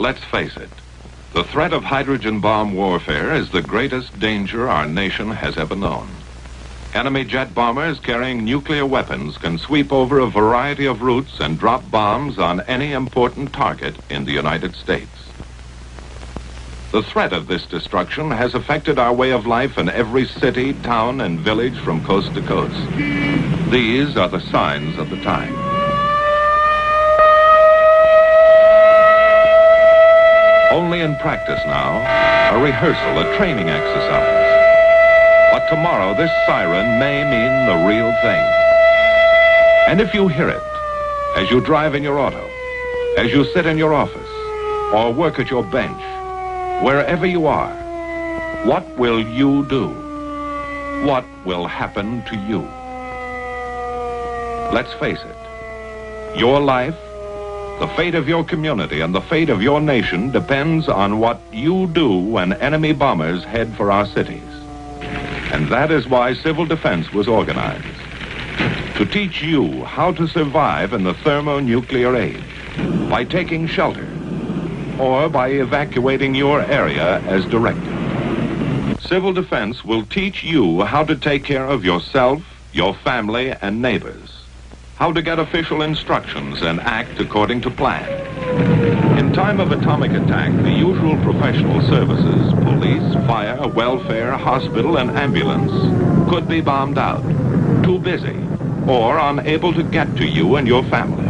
Let's face it, the threat of hydrogen bomb warfare is the greatest danger our nation has ever known. Enemy jet bombers carrying nuclear weapons can sweep over a variety of routes and drop bombs on any important target in the United States. The threat of this destruction has affected our way of life in every city, town, and village from coast to coast. These are the signs of the time. Only in practice now, a rehearsal, a training exercise. But tomorrow, this siren may mean the real thing. And if you hear it, as you drive in your auto, as you sit in your office, or work at your bench, wherever you are, what will you do? What will happen to you? Let's face it, your life, the fate of your community, and the fate of your nation depends on what you do when enemy bombers head for our cities. And that is why civil defense was organized. To teach you how to survive in the thermonuclear age, by taking shelter, or by evacuating your area as directed. Civil defense will teach you how to take care of yourself, your family, and neighbors, how to get official instructions and act according to plan. In time of atomic attack, the usual professional services, police, fire, welfare, hospital, and ambulance, could be bombed out, too busy, or unable to get to you and your family.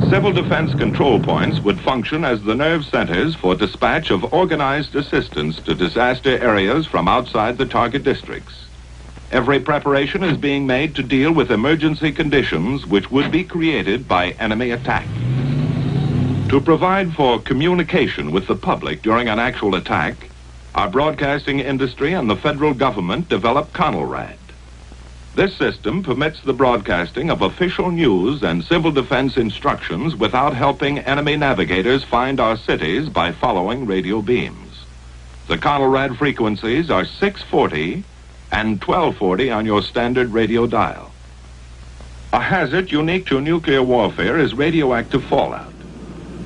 Civil defense control points would function as the nerve centers for dispatch of organized assistance to disaster areas from outside the target districts. Every preparation is being made to deal with emergency conditions which would be created by enemy attack. To provide for communication with the public during an actual attack, our broadcasting industry and the federal government developed CONELRAD. This system permits the broadcasting of official news and civil defense instructions without helping enemy navigators find our cities by following radio beams. The CONELRAD frequencies are 640 and 1240 on your standard radio dial. A hazard unique to nuclear warfare is radioactive fallout.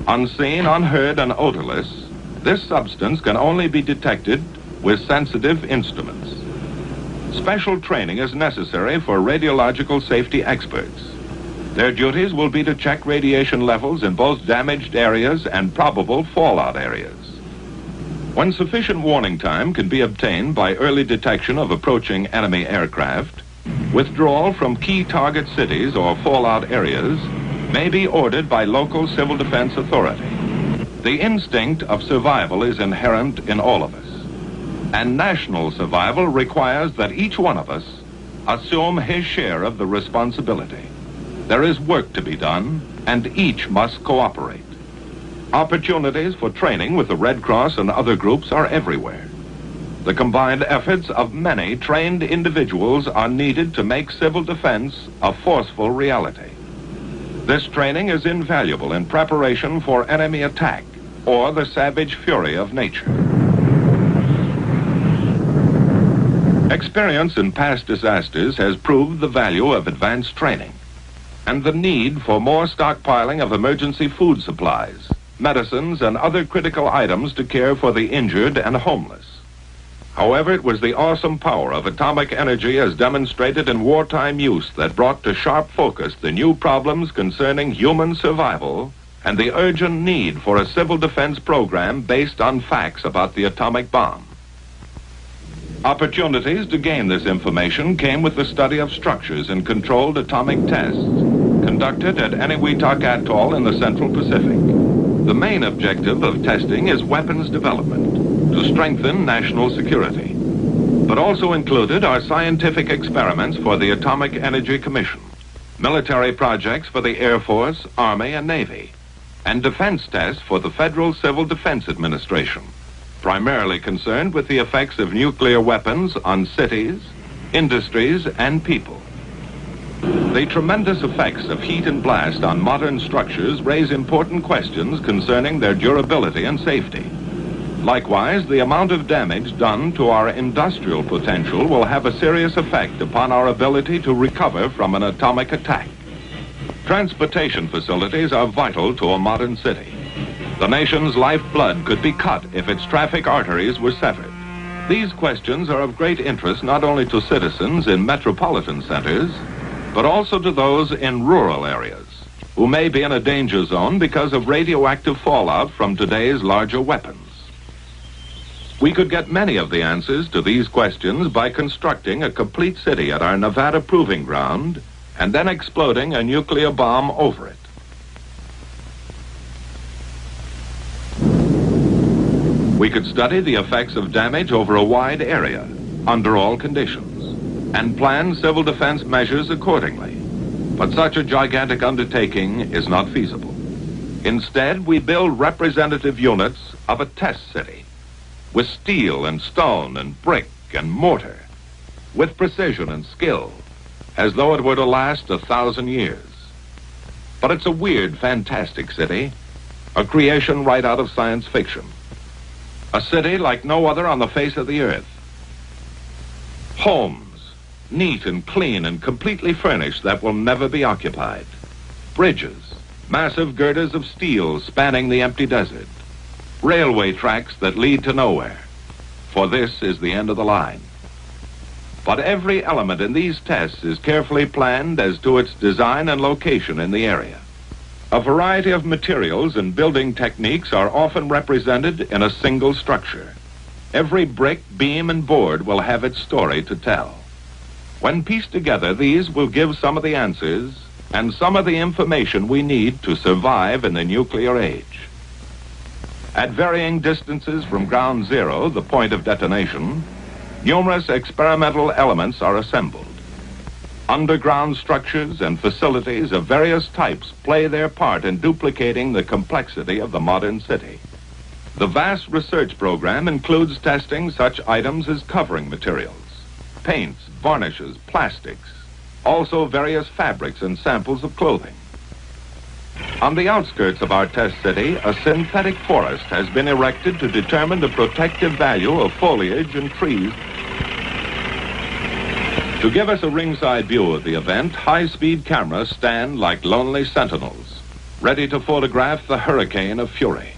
Unseen, unheard, and odorless, this substance can only be detected with sensitive instruments. Special training is necessary for radiological safety experts. Their duties will be to check radiation levels in both damaged areas and probable fallout areas. When sufficient warning time can be obtained by early detection of approaching enemy aircraft, withdrawal from key target cities or fallout areas may be ordered by local civil defense authority. The instinct of survival is inherent in all of us, and national survival requires that each one of us assume his share of the responsibility. There is work to be done, and each must cooperate. Opportunities for training with the Red Cross and other groups are everywhere. The combined efforts of many trained individuals are needed to make civil defense a forceful reality. This training is invaluable in preparation for enemy attack or the savage fury of nature. Experience in past disasters has proved the value of advanced training and the need for more stockpiling of emergency food supplies, medicines, and other critical items to care for the injured and homeless. However, it was the awesome power of atomic energy as demonstrated in wartime use that brought to sharp focus the new problems concerning human survival and the urgent need for a civil defense program based on facts about the atomic bomb. Opportunities to gain this information came with the study of structures in controlled atomic tests conducted at Eniwetok Atoll in the Central Pacific. The main objective of testing is weapons development to strengthen national security, but also included are scientific experiments for the Atomic Energy Commission, military projects for the Air Force, Army, and Navy, and defense tests for the Federal Civil Defense Administration, primarily concerned with the effects of nuclear weapons on cities, industries, and people. The tremendous effects of heat and blast on modern structures raise important questions concerning their durability and safety. Likewise, the amount of damage done to our industrial potential will have a serious effect upon our ability to recover from an atomic attack. Transportation facilities are vital to a modern city. The nation's lifeblood could be cut if its traffic arteries were severed. These questions are of great interest not only to citizens in metropolitan centers, but also to those in rural areas who may be in a danger zone because of radioactive fallout from today's larger weapons. We could get many of the answers to these questions by constructing a complete city at our Nevada proving ground and then exploding a nuclear bomb over it. We could study the effects of damage over a wide area, under all conditions, and plan civil defense measures accordingly. But such a gigantic undertaking is not feasible. Instead, we build representative units of a test city, with steel and stone and brick and mortar, with precision and skill, as though it were to last 1,000 years. But it's a weird, fantastic city, a creation right out of science fiction. A city like no other on the face of the earth. Homes, neat and clean and completely furnished, that will never be occupied. Bridges, massive girders of steel spanning the empty desert. Railway tracks that lead to nowhere, for this is the end of the line. But every element in these tests is carefully planned as to its design and location in the area. A variety of materials and building techniques are often represented in a single structure. Every brick, beam, and board will have its story to tell. When pieced together, these will give some of the answers and some of the information we need to survive in the nuclear age. At varying distances from ground zero, the point of detonation, numerous experimental elements are assembled. Underground structures and facilities of various types play their part in duplicating the complexity of the modern city. The vast research program includes testing such items as covering materials, paints, varnishes, plastics, also various fabrics and samples of clothing. On the outskirts of our test city, a synthetic forest has been erected to determine the protective value of foliage and trees. To give us a ringside view of the event, high-speed cameras stand like lonely sentinels, ready to photograph the hurricane of fury.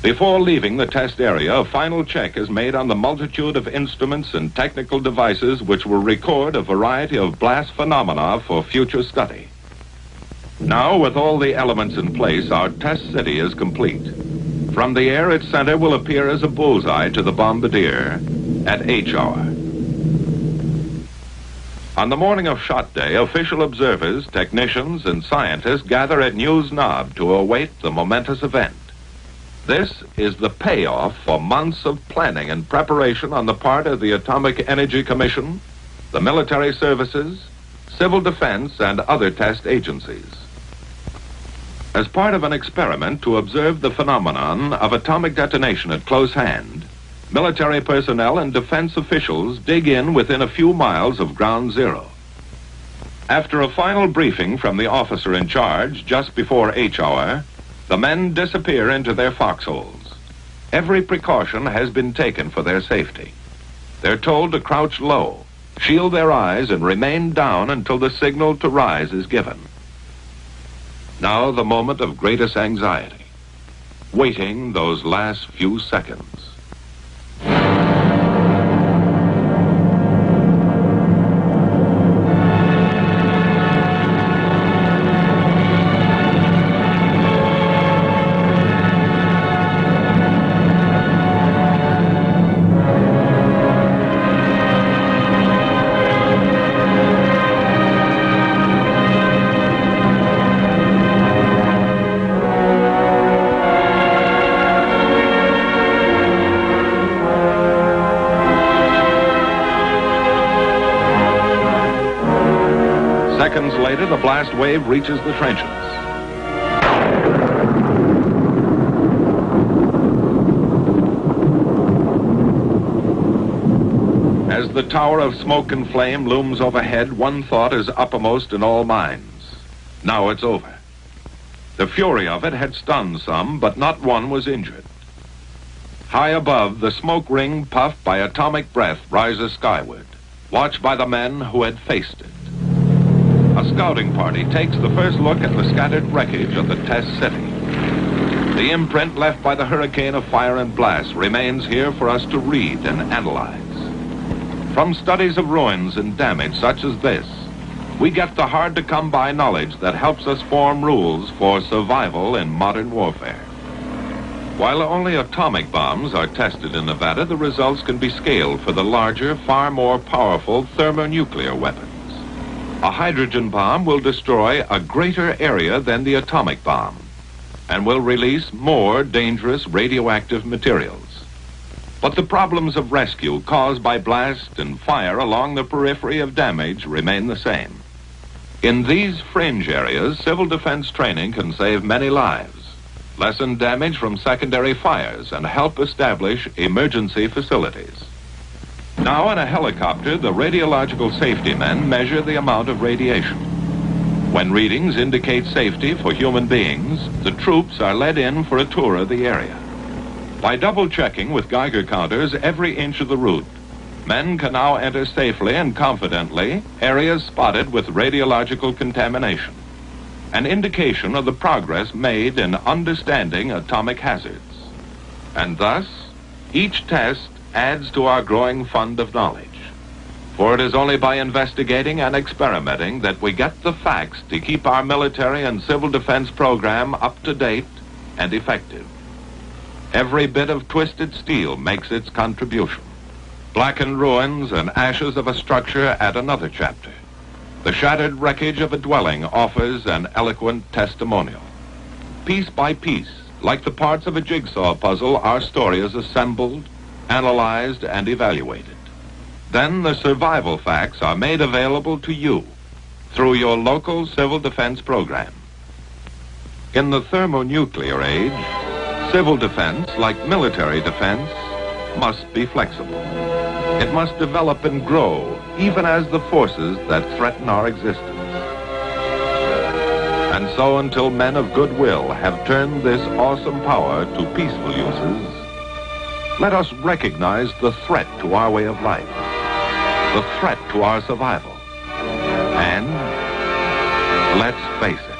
Before leaving the test area, a final check is made on the multitude of instruments and technical devices which will record a variety of blast phenomena for future study. Now, with all the elements in place, our test city is complete. From the air, its center will appear as a bullseye to the bombardier at H hour. On the morning of shot day, official observers, technicians, and scientists gather at News Knob to await the momentous event. This is the payoff for months of planning and preparation on the part of the Atomic Energy Commission, the military services, civil defense, and other test agencies. As part of an experiment to observe the phenomenon of atomic detonation at close hand, military personnel and defense officials dig in within a few miles of ground zero. After a final briefing from the officer in charge just before H hour, the men disappear into their foxholes. Every precaution has been taken for their safety. They're told to crouch low, shield their eyes, and remain down until the signal to rise is given. Now the moment of greatest anxiety, waiting those last few seconds. Seconds later, the blast wave reaches the trenches. As the tower of smoke and flame looms overhead, one thought is uppermost in all minds. Now it's over. The fury of it had stunned some, but not one was injured. High above, the smoke ring puffed by atomic breath rises skyward, watched by the men who had faced it. A scouting party takes the first look at the scattered wreckage of the test city. The imprint left by the hurricane of fire and blast remains here for us to read and analyze. From studies of ruins and damage such as this, we get the hard-to-come-by knowledge that helps us form rules for survival in modern warfare. While only atomic bombs are tested in Nevada, the results can be scaled for the larger, far more powerful thermonuclear weapons. A hydrogen bomb will destroy a greater area than the atomic bomb and will release more dangerous radioactive materials. But the problems of rescue caused by blast and fire along the periphery of damage remain the same. In these fringe areas, civil defense training can save many lives, lessen damage from secondary fires, and help establish emergency facilities. Now, in a helicopter, the radiological safety men measure the amount of radiation. When readings indicate safety for human beings, the troops are led in for a tour of the area. By double-checking with Geiger counters every inch of the route, men can now enter safely and confidently areas spotted with radiological contamination, an indication of the progress made in understanding atomic hazards. And thus, each test adds to our growing fund of knowledge. For it is only by investigating and experimenting that we get the facts to keep our military and civil defense program up to date and effective. Every bit of twisted steel makes its contribution. Blackened ruins and ashes of a structure add another chapter. The shattered wreckage of a dwelling offers an eloquent testimonial. Piece by piece, like the parts of a jigsaw puzzle, our story is assembled, analyzed, and evaluated. Then the survival facts are made available to you through your local civil defense program. In the thermonuclear age, civil defense, like military defense, must be flexible. It must develop and grow, even as the forces that threaten our existence. And so, until men of goodwill have turned this awesome power to peaceful uses, let us recognize the threat to our way of life, the threat to our survival. And let's face it,